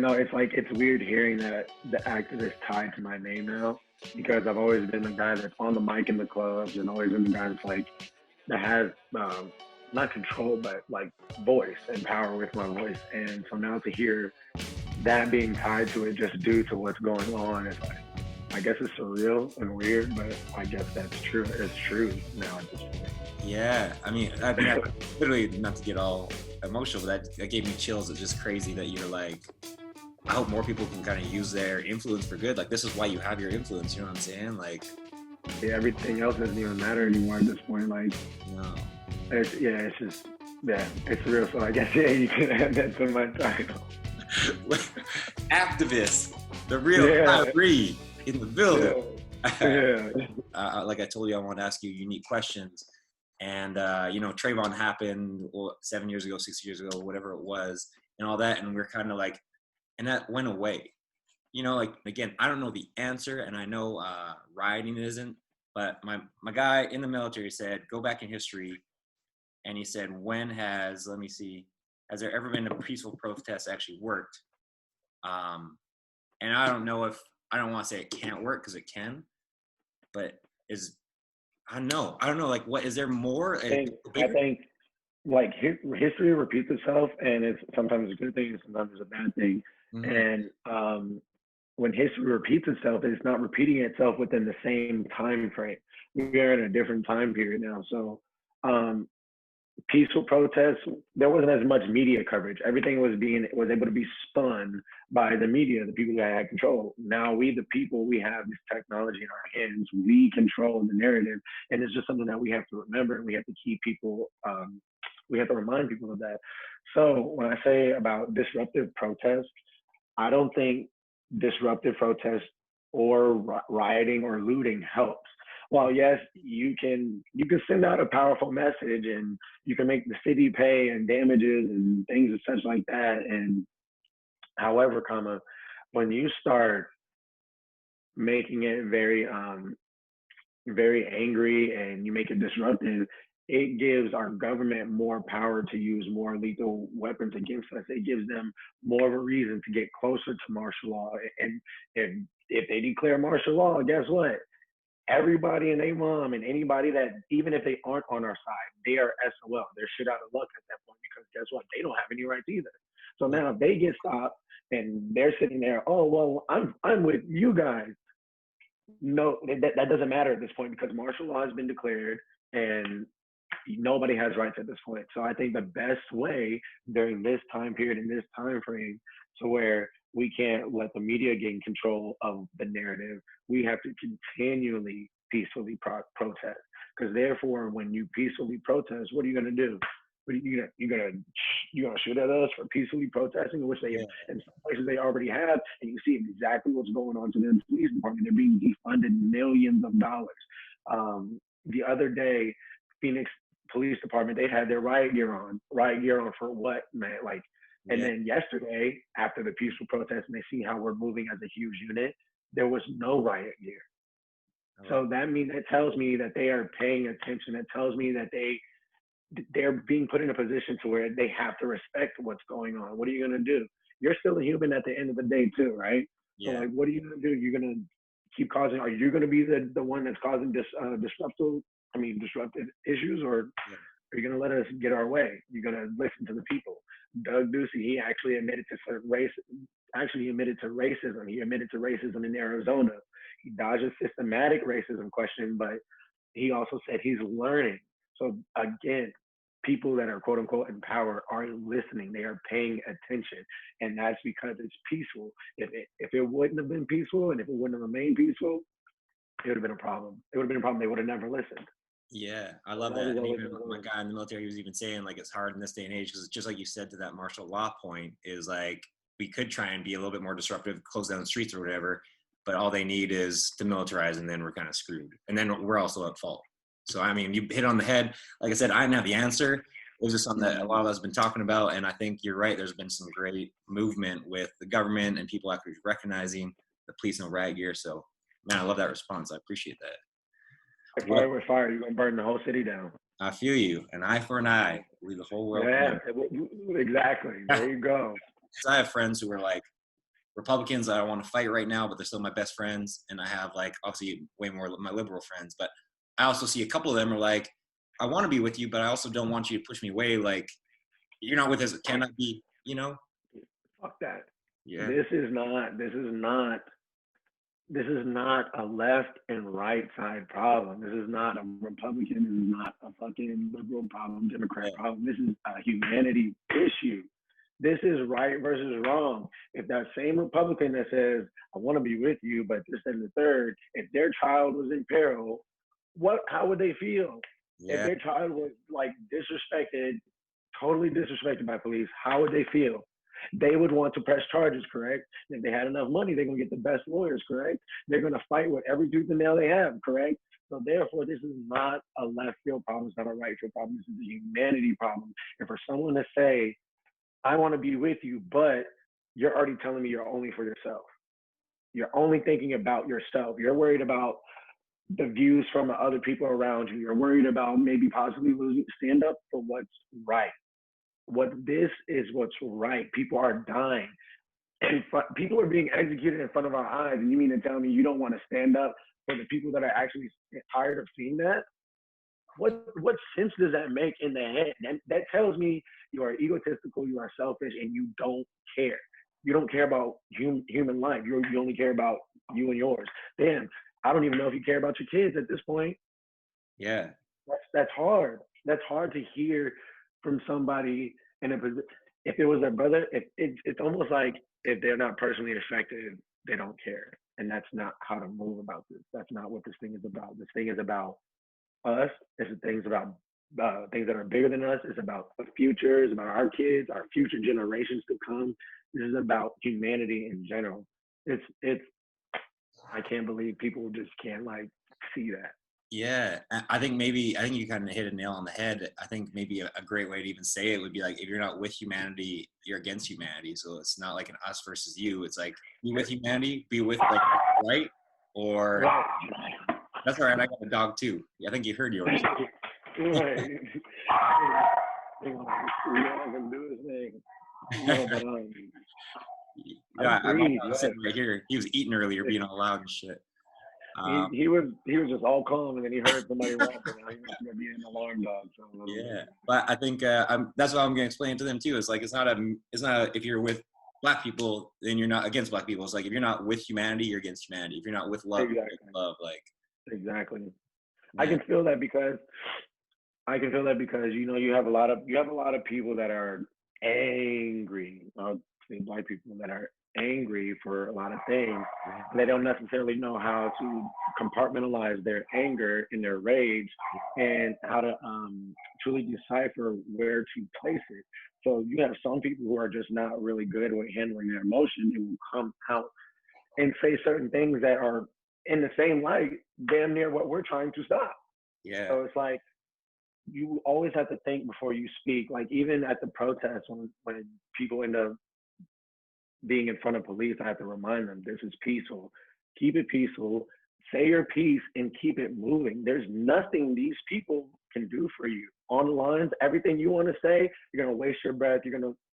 no, it's like, it's weird hearing that the activist tied to my name now, because I've always been the guy that's on the mic in the clubs, and always been the guy that's like, that has, not control, but like voice and power with my voice. And so now to hear that being tied to it just due to what's going on, it's like, I guess it's surreal and weird, but I guess that's true. It's true now at this point. Yeah, I mean, literally, not to get all emotional, but that gave me chills. It's just crazy that you're like, I hope more people can kind of use their influence for good. Like, this is why you have your influence, you know what I'm saying? Like, yeah, everything else doesn't even matter anymore at this point. Like, no. It's just, yeah, it's real. So I guess, yeah, you can add that to my title. Activist, the real Khiry in the building. Yeah. Like I told you, I want to ask you unique questions. And, Trayvon happened 7 years ago, 6 years ago, whatever it was, and all that. And we're kind of like, and that went away. Like, again, I don't know the answer, and I know rioting isn't, but my guy in the military said, go back in history. And he said, has there ever been a peaceful protest actually worked? And I don't know I don't want to say it can't work, because it can, but I don't know, like, what, is there more? I think like history repeats itself, and it's sometimes a good thing, and sometimes it's a bad thing. Mm-hmm. And when history repeats itself, it's not repeating itself within the same time frame. We are in a different time period now. So peaceful protests, there wasn't as much media coverage. Everything was able to be spun by the media, the people that had control. Now we, the people, we have this technology in our hands. We control the narrative, and it's just something that we have to remember, and we have to keep people. We have to remind people of that. So when I say about disruptive protest, I don't think disruptive protest or rioting or looting helps. While yes, you can send out a powerful message, and you can make the city pay and damages and things and such like that. And however, when you start making it very very angry, and you make it disruptive, it gives our government more power to use more lethal weapons against us. It gives them more of a reason to get closer to martial law. And if they declare martial law, guess what? Everybody and their mom and anybody that, even if they aren't on our side, they are SOL. They're shit out of luck at that point, because guess what? They don't have any rights either. So now if they get stopped and they're sitting there, oh, well, I'm with you guys. No, that doesn't matter at this point, because martial law has been declared and nobody has rights at this point. So I think the best way during this time period, in this time frame, to where we can't let the media gain control of the narrative, we have to continually peacefully protest. Because therefore, when you peacefully protest, what are you going to do? You're gonna shoot at us for peacefully protesting, which they, in some places they already have, and you see exactly what's going on to the police department. They're being defunded millions of dollars. The other day, Phoenix Police Department, they had their riot gear on for what, man? Like, and then yesterday, after the peaceful protest, and they see how we're moving as a huge unit, there was no riot gear. So that tells me that they are paying attention. It tells me that they're being put in a position to where they have to respect what's going on. What are you going to do? You're still a human at the end of the day too, right? Yeah. So like, what are you going to do? You're going to keep causing, are you going to be the one that's causing disruptive issues, or are you going to let us get our way? You're going to listen to the people. Doug Ducey, he actually admitted to racism. He admitted to racism in Arizona. He dodged a systematic racism question, but he also said he's learning. So again, people that are quote unquote in power are listening. They are paying attention, and that's because it's peaceful. If it wouldn't have been peaceful, and if it wouldn't have remained peaceful, it would have been a problem. It would have been a problem. They would have never listened. Yeah, I love that. And even my guy in the military was even saying, like, it's hard in this day and age, because just like you said, to that martial law point, is like, we could try and be a little bit more disruptive, close down the streets or whatever, but all they need is to militarize, and then we're kind of screwed. And then we're also at fault. So, I mean, you hit on the head. Like I said, I didn't have the answer. It was just something that a lot of us have been talking about. And I think you're right. There's been some great movement with the government and people actually recognizing the police and riot gear. So, man, I love that response. I appreciate that. Fire with fire, you're going to burn the whole city down. I feel you. An eye for an eye. Leave the whole world. Yeah, exactly. There you go. So I have friends who are like, Republicans that I want to fight right now, but they're still my best friends. And I have like obviously way more of my liberal friends, but I also see a couple of them are like, I want to be with you, but I also don't want you to push me away. Like, you're not with us. Can I be, you know? Fuck that. Yeah. This is not a left and right side problem. This is not a Republican. This is not a fucking liberal problem, Democrat problem. This is a humanity issue. This is right versus wrong. If that same Republican that says, I want to be with you, but this and the third, if their child was in peril, how would they feel? Yeah. If their child was like disrespected, totally disrespected by police, how would they feel? They would want to press charges, correct? If they had enough money, they're going to get the best lawyers, correct? They're going to fight with every tooth and nail they have, correct? So therefore, this is not a left field problem. It's not a right field problem. This is a humanity problem. And for someone to say, I want to be with you, but you're already telling me you're only for yourself. You're only thinking about yourself. You're worried about the views from the other people around you. You're worried about maybe possibly losing. Stand up for what's right. This is what's right. People are dying. People are being executed in front of our eyes. And you mean to tell me you don't want to stand up for the people that are actually tired of seeing that? What sense does that make in the head? That tells me you are egotistical, you are selfish, and you don't care. You don't care about human life. You only care about you and yours. Damn, I don't even know if you care about your kids at this point. Yeah. That's hard. That's hard to hear from somebody in a position. If it was their brother, it's almost like if they're not personally affected, they don't care. And that's not how to move about this. That's not what this thing is about. This thing is about us. It's things about things that are bigger than us. It's about the future. It's about our kids, our future generations to come. This is about humanity in general. It's. I can't believe people just can't like see that. Yeah, I think you kind of hit a nail on the head. I think maybe a great way to even say it would be like, if you're not with humanity, you're against humanity. So it's not like an us versus you. It's like, be with humanity, be with like right, or that's all right. I got a dog too. I think you heard yours. Right. I can do his thing. No, but yeah, I'm sitting right here. He was eating earlier, being all loud and shit. He was just all calm, and then he heard somebody walking. He was gonna be an alarm dog. So yeah, but I think that's what I'm gonna explain to them too. It's like it's not if you're with Black people, then you're not against Black people. It's like if you're not with humanity, you're against humanity. If you're not with love, you're against love. Like exactly. Yeah. I can feel that because you have a lot of people that are angry. I'll say Black people that are angry for a lot of things, and they don't necessarily know how to compartmentalize their anger and their rage, and how to truly decipher where to place it. So you have some people who are just not really good with handling their emotion, who will come out and say certain things that are in the same light, damn near what we're trying to stop. Yeah. So it's like, you always have to think before you speak. Like even at the protests, when people end up being in front of police, I have to remind them, this is peaceful. Keep it peaceful. Say your piece and keep it moving. There's nothing these people can do for you. On the lines, everything you want to say, you're going to waste your breath.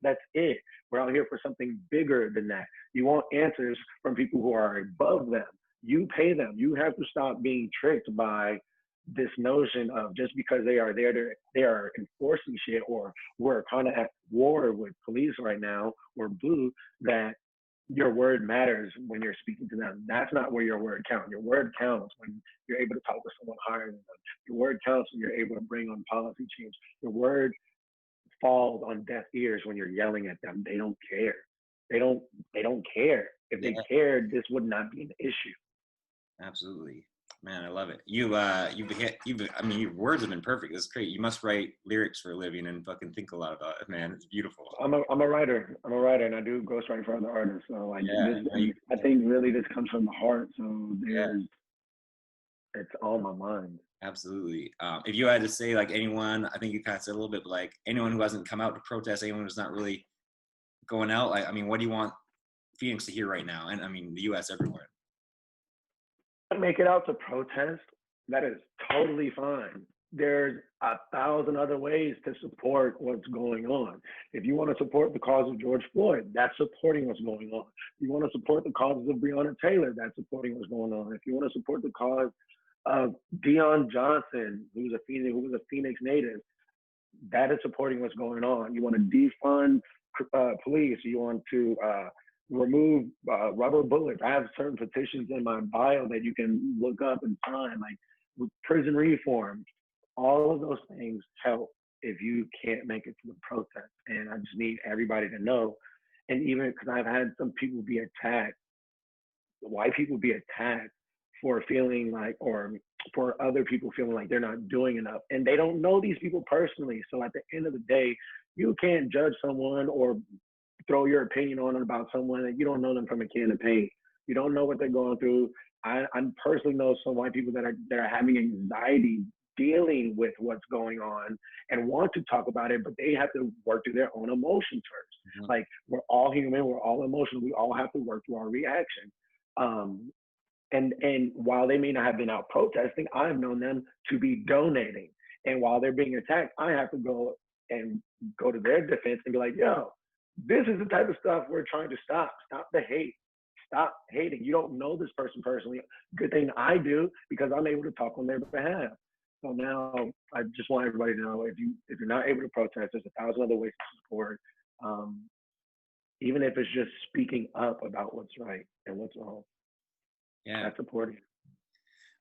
That's it. We're out here for something bigger than that. You want answers from people who are above them. You pay them. You have to stop being tricked by this notion of just because they are there, they are enforcing shit, or we're kind of at war with police right now, or blue, that your word matters when you're speaking to them. That's not where your word counts. Your word counts when you're able to talk to someone higher than them. Your word counts when you're able to bring on policy change. Your word falls on deaf ears when you're yelling at them. They don't care. They don't care. If they cared, this would not be an issue. Absolutely. Man, I love it. Your words have been perfect. It's great. You must write lyrics for a living and fucking think a lot about it, man. It's beautiful. I'm a writer, and I do ghostwriting for other artists. So I think really this comes from the heart. So it's on my mind. Absolutely. If you had to say like anyone, I think you kind of said a little bit, but like anyone who hasn't come out to protest, anyone who's not really going out, like, I mean, what do you want Phoenix to hear right now? And I mean, the U.S. everywhere. Make it out to protest, that is totally fine. there's 1,000 other ways to support what's going on. If you want to support the cause of George Floyd, that's supporting what's going on. If you want to support the causes of Breonna Taylor, that's supporting what's going on. If you want to support the cause of Deion Johnson, who was a Phoenix native, that is supporting what's going on. You want to defund police. You want to remove rubber bullets. I have certain petitions in my bio that you can look up and find, like prison reform. All of those things help if you can't make it to the protest. And I just need everybody to know. And even because I've had some people be attacked, white people be attacked for feeling like, or for other people feeling like they're not doing enough. And they don't know these people personally. So at the end of the day, you can't judge someone or throw your opinion on about someone that you don't know them from a can of paint. You don't know what they're going through. I personally know some white people that are having anxiety dealing with what's going on and want to talk about it, but they have to work through their own emotions first. Mm-hmm. Like, we're all human, we're all emotional, we all have to work through our reaction. And while they may not have been out protesting, I've known them to be donating. And while they're being attacked, I have to go to their defense and be like, yo, this is the type of stuff we're trying to stop. Stop the hate. Stop hating. You don't know this person personally. Good thing I do, because I'm able to talk on their behalf. So now I just want everybody to know, if you're not able to protest, there's 1,000 other ways to support. Even if it's just speaking up about what's right and what's wrong. Yeah, that's supporting.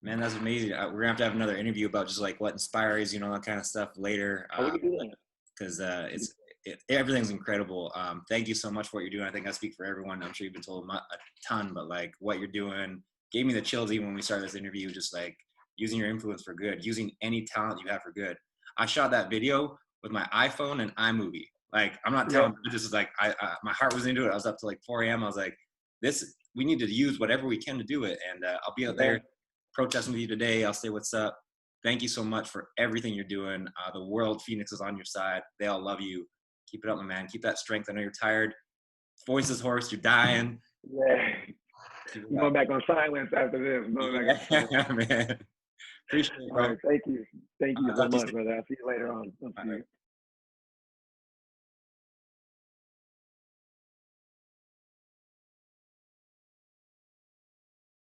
Man, that's amazing. We're gonna have to have another interview about just like what inspires, that kind of stuff later. Because everything's incredible. Thank you so much for what you're doing. I think I speak for everyone. I'm sure you've been told a ton, but like what you're doing gave me the chills even when we started this interview. Just like using your influence for good, using any talent you have for good. I shot that video with my iPhone and iMovie. Like, I'm not telling you, this is like, my heart was into it. I was up to like 4 a.m. I was like, we need to use whatever we can to do it. And I'll be out there protesting with you today. I'll say what's up. Thank you so much for everything you're doing. The world, Phoenix, is on your side. They all love you. Keep it up, my man. Keep that strength. I know you're tired. Voice is hoarse. You're dying. Yeah. I'm going back on silence after this. Yeah, man. Appreciate it, bro. All right, thank you. Thank you so much, brother. I'll see you later on.